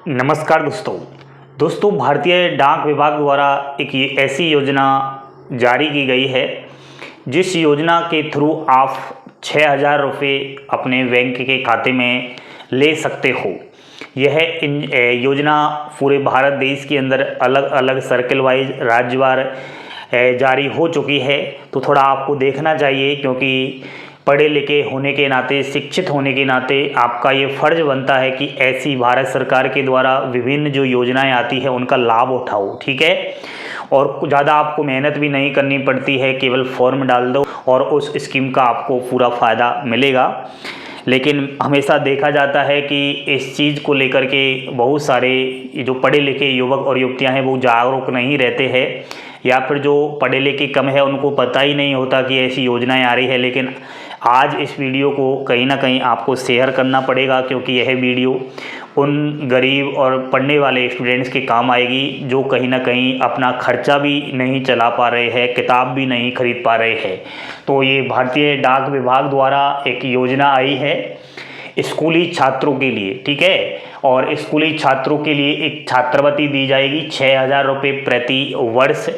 नमस्कार दोस्तों भारतीय डाक विभाग द्वारा एक ये ऐसी योजना जारी की गई है जिस योजना के थ्रू आप 6,000 रुपये अपने बैंक के खाते में ले सकते हो। यह योजना पूरे भारत देश के अंदर अलग अलग सर्कल वाइज राज्यवार जारी हो चुकी है। तो थोड़ा आपको देखना चाहिए, क्योंकि पढ़े लिखे होने के नाते, शिक्षित होने के नाते आपका ये फ़र्ज़ बनता है कि ऐसी भारत सरकार के द्वारा विभिन्न जो योजनाएं आती है उनका लाभ उठाओ। ठीक है, और ज़्यादा आपको मेहनत भी नहीं करनी पड़ती है, केवल फॉर्म डाल दो और उस स्कीम का आपको पूरा फ़ायदा मिलेगा। लेकिन हमेशा देखा जाता है कि इस चीज़ को लेकर के बहुत सारे जो पढ़े लिखे युवक और युवतियां हैं वो जागरूक नहीं रहते हैं, या फिर जो पढ़े लिखे कम है उनको पता ही नहीं होता कि ऐसी योजनाएं आ रही है। लेकिन आज इस वीडियो को कहीं ना कहीं आपको शेयर करना पड़ेगा, क्योंकि यह वीडियो उन गरीब और पढ़ने वाले स्टूडेंट्स के काम आएगी जो कहीं ना कहीं अपना खर्चा भी नहीं चला पा रहे हैं, किताब भी नहीं खरीद पा रहे हैं। तो ये भारतीय डाक विभाग द्वारा एक योजना आई है स्कूली छात्रों के लिए। ठीक है, और स्कूली छात्रों के लिए एक छात्रवृत्ति दी जाएगी 6,000 रुपये प्रति वर्ष,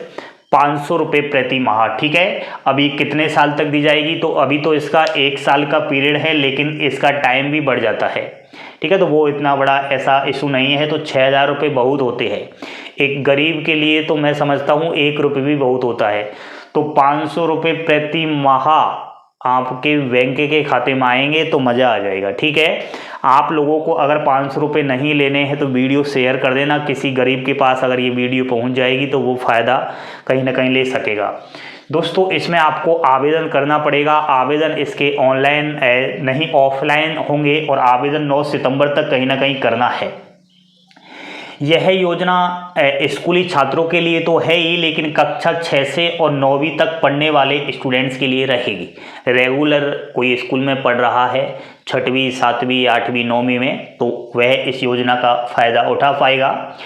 500 रुपये प्रति माह। ठीक है, अभी कितने साल तक दी जाएगी? तो अभी तो इसका 1 साल का पीरियड है, लेकिन इसका टाइम भी बढ़ जाता है। ठीक है, तो वो इतना बड़ा ऐसा इशू नहीं है। तो 6,000 रुपये बहुत होते हैं एक गरीब के लिए। तो मैं समझता हूँ 1 रुपये भी बहुत होता है। तो 500 रुपये प्रति माह आपके बैंक के खाते में आएंगे तो मज़ा आ जाएगा। ठीक है, आप लोगों को अगर 500 रुपये नहीं लेने हैं तो वीडियो शेयर कर देना, किसी गरीब के पास अगर ये वीडियो पहुंच जाएगी तो वो फ़ायदा कहीं ना कहीं ले सकेगा। दोस्तों, इसमें आपको आवेदन करना पड़ेगा। आवेदन इसके ऑनलाइन नहीं ऑफलाइन होंगे, और आवेदन 9 सितंबर तक कहीं ना कहीं करना है। यह योजना स्कूली छात्रों के लिए तो है ही, लेकिन कक्षा 6 से और 9वीं तक पढ़ने वाले स्टूडेंट्स के लिए रहेगी। रेगुलर कोई स्कूल में पढ़ रहा है 6वीं 7वीं 8वीं 9वीं में, तो वह इस योजना का फ़ायदा उठा पाएगा।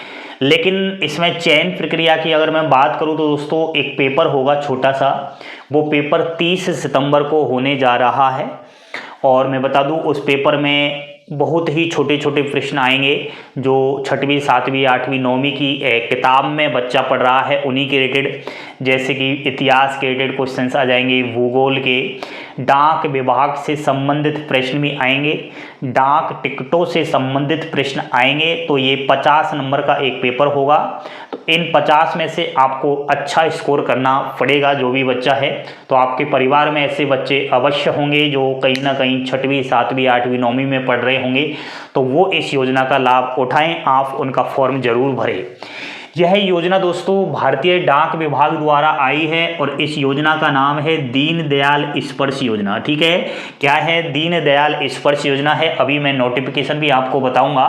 लेकिन इसमें चयन प्रक्रिया की अगर मैं बात करूं तो दोस्तों एक पेपर होगा छोटा सा, वो पेपर 30 सितंबर को होने जा रहा है। और मैं बता दूं उस पेपर में बहुत ही छोटे छोटे प्रश्न आएंगे जो 6वीं 7वीं 8वीं 9वीं की किताब में बच्चा पढ़ रहा है उन्हीं के रिलेटेड, जैसे कि इतिहास के रिलेटेड क्वेश्चंस आ जाएंगे, भूगोल के, डाक विभाग से संबंधित प्रश्न भी आएंगे, डाक टिकटों से संबंधित प्रश्न आएंगे। तो ये 50 नंबर का एक पेपर होगा। तो इन 50 में से आपको अच्छा स्कोर करना पड़ेगा जो भी बच्चा है। तो आपके परिवार में ऐसे बच्चे अवश्य होंगे जो कहीं ना कहीं 6वीं 7वीं 8वीं 9वीं में पढ़ रहे होंगे, तो वो इस योजना का लाभ उठाएं, आप उनका फॉर्म जरूर भरें। यह योजना दोस्तों भारतीय डाक विभाग द्वारा आई है और इस योजना का नाम है दीनदयाल स्पर्श योजना। ठीक है, क्या है? दीनदयाल स्पर्श योजना है। अभी मैं नोटिफिकेशन भी आपको बताऊंगा।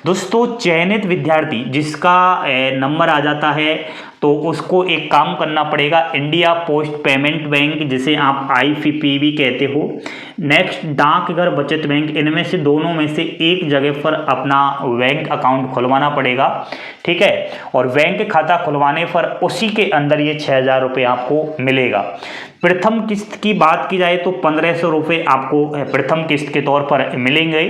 दोस्तों, चयनित विद्यार्थी जिसका नंबर आ जाता है तो उसको एक काम करना पड़ेगा, इंडिया पोस्ट पेमेंट बैंक जिसे आप IPPB कहते हो, नेक्स्ट डाकघर बचत बैंक, इनमें से दोनों में से एक जगह पर अपना बैंक अकाउंट खुलवाना पड़ेगा। ठीक है, और बैंक खाता खुलवाने पर उसी के अंदर ये 6,000 रुपये आपको मिलेगा। प्रथम किस्त की बात की जाए तो 1,500 रुपये आपको प्रथम किस्त के तौर पर मिलेंगे,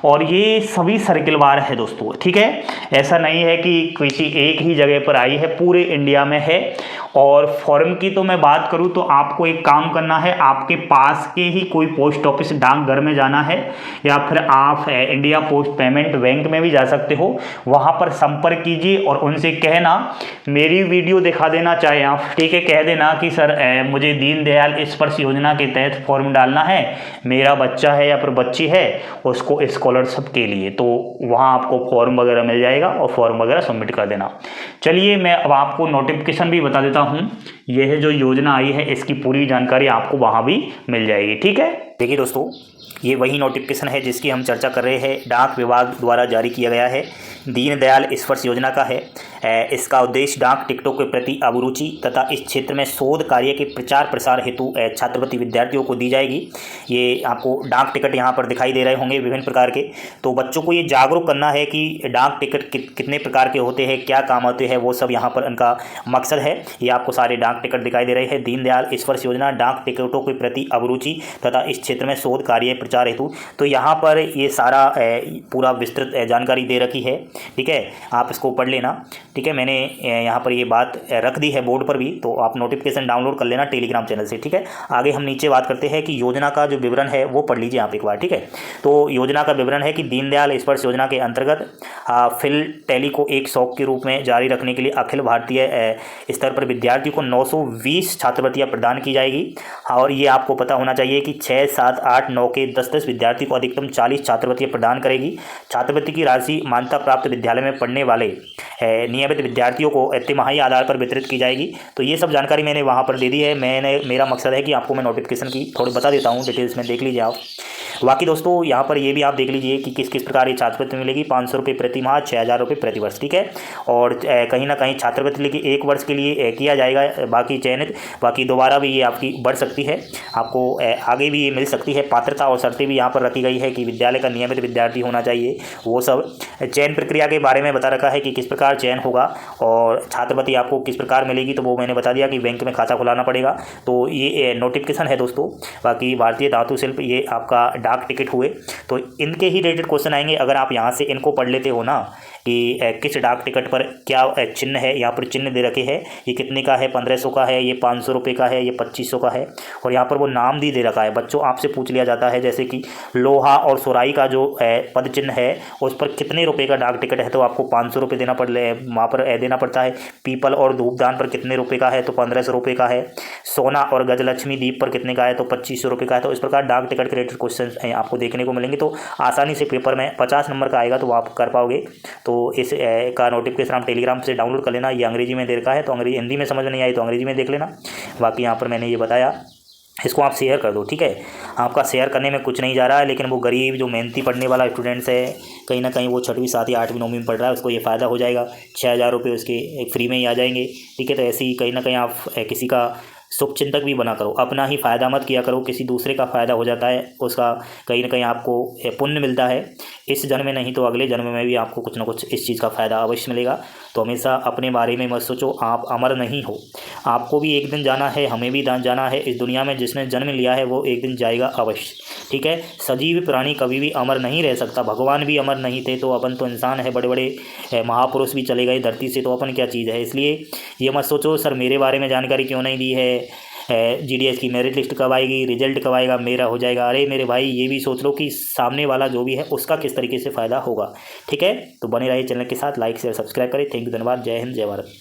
और ये सभी सर्किलवार है दोस्तों। ठीक है, ऐसा नहीं है कि किसी एक ही जगह पर आई है, पूरे इंडिया में है। और फॉर्म की तो मैं बात करूं तो आपको एक काम करना है, आपके पास के ही कोई पोस्ट ऑफिस डाकघर में जाना है, या फिर आप इंडिया पोस्ट पेमेंट बैंक में भी जा सकते हो। वहां पर संपर्क कीजिए और उनसे कहना मेरी वीडियो दिखा देना चाहे आप। ठीक है, कह देना कि सर मुझे दीनदयाल स्पर्श योजना के तहत फॉर्म डालना है, मेरा बच्चा है या फिर बच्ची है उसको स्कॉलरशिप के लिए। तो वहाँ आपको फॉर्म वगैरह मिल जाएगा और फॉर्म वगैरह सबमिट कर देना। चलिए, मैं अब आपको नोटिफिकेशन भी बता देता हूँ। यह जो योजना आई है इसकी पूरी जानकारी आपको वहाँ भी मिल जाएगी। ठीक है, देखिए दोस्तों, ये वही नोटिफिकेशन है जिसकी हम चर्चा कर रहे हैं, डाक विभाग द्वारा जारी किया गया है, दीनदयाल स्पर्श योजना का है। इसका उद्देश्य डाक टिकटों के प्रति अभिरुचि तथा इस क्षेत्र में शोध कार्य के प्रचार प्रसार हेतु छात्रवृत्ति विद्यार्थियों को दी जाएगी। ये आपको डाक टिकट यहाँ पर दिखाई दे रहे होंगे विभिन्न प्रकार के। तो बच्चों को ये जागरूक करना है कि डाक टिकट कितने प्रकार के होते हैं, क्या काम आते हैं, वो सब यहाँ पर उनका मकसद है। ये आपको सारे डाक टिकट दिखाई दे रहे हैं। दीनदयाल स्पर्श योजना डाक टिकटों के प्रति अभिरुचि तथा इस क्षेत्र में शोध कार्य प्रचार हेतु। तो यहाँ पर ये सारा पूरा विस्तृत जानकारी दे रखी है, ठीक है, आप इसको पढ़ लेना, ठीक है। मैंने यहाँ पर ये बात रख दी है बोर्ड पर भी, तो आप नोटिफिकेशन डाउनलोड कर लेना टेलीग्राम चैनल से, ठीक है। आगे हम नीचे बात करते हैं कि योजना का जो विवरण है वो पढ़ लीजिए आप एक बार, ठीक है। तो योजना का विवरण है कि दीनदयाल स्पर्श योजना के अंतर्गत फिल टैली को एक शौक के रूप में जारी रखने के लिए अखिल भारतीय स्तर पर विद्यार्थियों को 920 छात्रवृत्तियाँ प्रदान की जाएगी। और ये आपको पता होना चाहिए कि 6, 7, 8, 9 के 10 विद्यार्थी को अधिकतम 40 छात्रवृत्तियाँ प्रदान करेगी। छात्रवृत्ति की राशि मान्यता प्राप्त विद्यालय में पढ़ने वाले नियमित विद्यार्थियों को तिमाही आधार पर वितरित की जाएगी। तो ये सब जानकारी मैंने वहाँ पर दे दी है। मेरा मकसद है कि आपको मैं नोटिफिकेशन की थोड़ी बता देता हूँ, डिटेल्स में देख लीजिए आप। बाकी दोस्तों यहाँ पर ये भी आप देख लीजिए कि किस किस प्रकार ये छात्रवृत्ति मिलेगी। 500 रुपये प्रति माह, 6000 रुपये प्रति वर्ष, ठीक है। और कहीं ना कहीं छात्रवृत्ति लेके 1 वर्ष के लिए किया जाएगा, बाकी चयनित, बाकी दोबारा भी ये आपकी बढ़ सकती है, आपको आगे भी ये मिल सकती है। पात्रता और शर्तें भी यहाँ पर रखी गई है कि विद्यालय का नियमित विद्यार्थी होना चाहिए, वो सब। चयन प्रक्रिया के बारे में बता रखा है कि किस प्रकार चयन होगा और छात्रवृत्ति आपको किस प्रकार मिलेगी, तो वो मैंने बता दिया कि बैंक में खाता खुलाना पड़ेगा। तो ये नोटिफिकेशन है दोस्तों। बाकी भारतीय धातु शिल्प ये आपका डाक टिकट हुए, तो इनके ही रिलेटेड क्वेश्चन आएंगे। अगर आप यहाँ से इनको पढ़ लेते हो ना कि किस डाक टिकट पर क्या चिन्ह है, यहाँ पर चिन्ह दे रखे हैं, ये कितने का है, 1500 का है, ये 500 रुपये का है, ये 2500 का है, और यहाँ पर वो नाम भी दे रखा है। बच्चों आपसे पूछ लिया जाता है जैसे कि लोहा और सुराई का जो पद चिन्ह है उस पर कितने रुपए का डाक टिकट है, तो आपको 500 रुपये देना वहाँ पर देना पड़ता है। पीपल और धूपदान पर कितने रुपये का है, तो 1500 रुपये का है। सोना और गजलक्ष्मी दीप पर कितने का है, तो 2500 रुपये का है। तो इस प्रकार डाक टिकट के रिलेटेड क्वेश्चन आपको देखने को मिलेंगे। तो आसानी से पेपर में 50 नंबर का आएगा तो आप कर पाओगे। तो इस का नोटिफिकेशन आप टेलीग्राम से डाउनलोड कर लेना। ये अंग्रेजी में दे रखा है, तो अंग्रेजी हिंदी में समझ नहीं आई तो अंग्रेजी में देख लेना। बाकी यहाँ पर मैंने ये बताया, इसको आप शेयर कर दो, ठीक है। आपका शेयर करने में कुछ नहीं जा रहा है, लेकिन वो गरीब जो मेहनती पढ़ने वाला स्टूडेंट्स है, कहीं ना कहीं वो 6वीं 7वीं 8वीं 9वीं में पढ़ रहा है, उसको ये फ़ायदा हो जाएगा। 6000 रुपये उसके फ्री में ही आ जाएंगे, ठीक है। तो ऐसे ही कहीं ना कहीं आप किसी का शुभचिंतक भी बना करो, अपना ही फ़ायदा मत किया करो, किसी दूसरे का फ़ायदा हो जाता है, उसका कहीं ना कहीं आपको पुण्य मिलता है। इस जन्म में नहीं तो अगले जन्म में भी आपको कुछ ना कुछ इस चीज़ का फ़ायदा अवश्य मिलेगा। तो हमेशा अपने बारे में मत सोचो, आप अमर नहीं हो, आपको भी एक दिन जाना है, हमें भी जाना है। इस दुनिया में जिसने जन्म लिया है वो एक दिन जाएगा अवश्य, ठीक है। सजीव प्राणी कभी भी अमर नहीं रह सकता, भगवान भी अमर नहीं थे, तो अपन तो इंसान है, बड़े बड़े महापुरुष भी चले गए धरती से, तो अपन क्या चीज़ है। इसलिए ये मत सोचो सर मेरे बारे में जानकारी क्यों नहीं दी है, GDS की मेरिट लिस्ट कब आएगी, रिजल्ट कब आएगा, मेरा हो जाएगा। अरे मेरे भाई ये भी सोच लो कि सामने वाला जो भी है उसका किस तरीके से फ़ायदा होगा, ठीक है। तो बने रहिए चैनल के साथ, लाइक शेयर सब्सक्राइब करें। थैंक यू, धन्यवाद। जय हिंद, जय भारत।